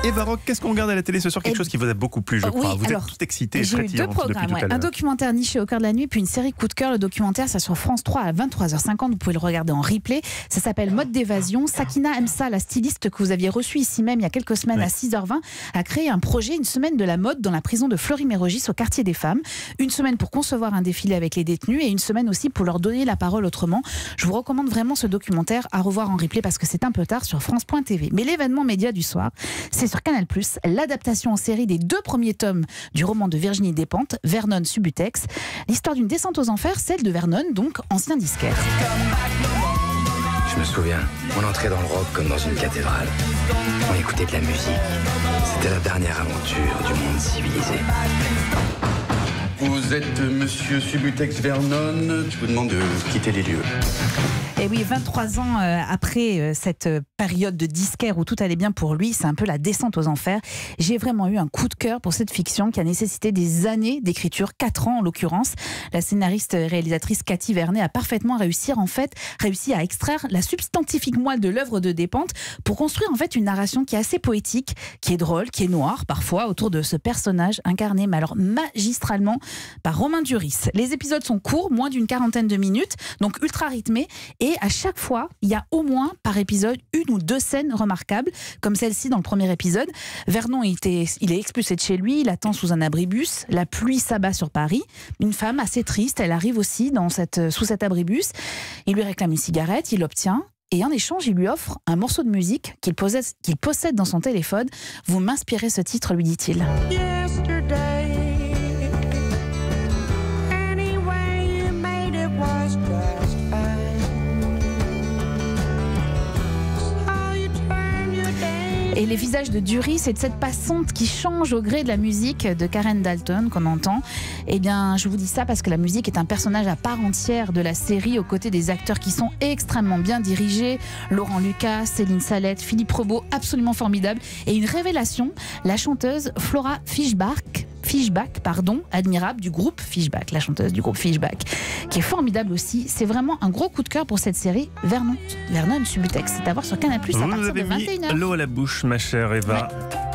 Eva Rock, qu'est-ce qu'on regarde à la télé ce soir? Quelque chose qui vous a beaucoup plu, je crois. Vous êtes toute excitée et j'ai eu deux frétillante depuis programmes, tout à l'heure. un documentaire niché au cœur de la nuit, puis une série coup de cœur. Le documentaire, ça sur France 3 à 23h50. Vous pouvez le regarder en replay. Ça s'appelle Mode d'évasion. Sakina Emsa, la styliste que vous aviez reçue ici même il y a quelques semaines à 6h20, a créé un projet, une semaine de la mode dans la prison de Fleury-Mérogis au quartier des femmes. Une semaine pour concevoir un défilé avec les détenus et une semaine aussi pour leur donner la parole autrement. Je vous recommande vraiment ce documentaire à revoir en replay parce que c'est un peu tard sur France.tv. Mais l'événement média du soir, c'est sur Canal+, l'adaptation en série des 2 premiers tomes du roman de Virginie Despentes, Vernon Subutex. L'histoire d'une descente aux enfers, celle de Vernon, donc ancien disquaire. Je me souviens, on entrait dans le rock comme dans une cathédrale. On écoutait de la musique. C'était la dernière aventure du monde civilisé. Vous êtes monsieur Subutex Vernon. Je vous demande de quitter les lieux. Et oui, 23 ans après cette période de disquaire où tout allait bien pour lui, c'est un peu la descente aux enfers. J'ai vraiment eu un coup de cœur pour cette fiction qui a nécessité des années d'écriture, 4 ans en l'occurrence. La scénariste et réalisatrice Cathy Vernet a parfaitement réussi à extraire la substantifique moelle de l'œuvre de Despentes pour construire en fait une narration qui est assez poétique, qui est drôle, qui est noire parfois autour de ce personnage incarné, mais alors magistralement par Romain Duris. Les épisodes sont courts, moins d'une 40aine de minutes, donc ultra rythmés. Et à chaque fois, il y a au moins par épisode 1 ou 2 scènes remarquables, comme celle-ci dans le premier épisode. Vernon, il est expulsé de chez lui, il attend sous un abribus, la pluie s'abat sur Paris. Une femme assez triste, elle arrive aussi sous cet abribus. Il lui réclame une cigarette, il l'obtient. Et en échange, il lui offre un morceau de musique qu'il possède dans son téléphone. Vous m'inspirez ce titre, lui dit-il. Et les visages de Duris et de cette passante qui change au gré de la musique de Karen Dalton qu'on entend. Eh bien, je vous dis ça parce que la musique est un personnage à part entière de la série, aux côtés des acteurs qui sont extrêmement bien dirigés. Laurent Lucas, Céline Salette, Philippe Rebaud, absolument formidable. Et une révélation, la chanteuse Flora Fischbach, admirable, du groupe Fischbach, la chanteuse du groupe Fischbach, qui est formidable aussi. C'est vraiment un gros coup de cœur pour cette série Vernon Subutex. C'est à voir sur Canal+, à partir de 21h. L'eau à la bouche, ma chère Eva. Ouais.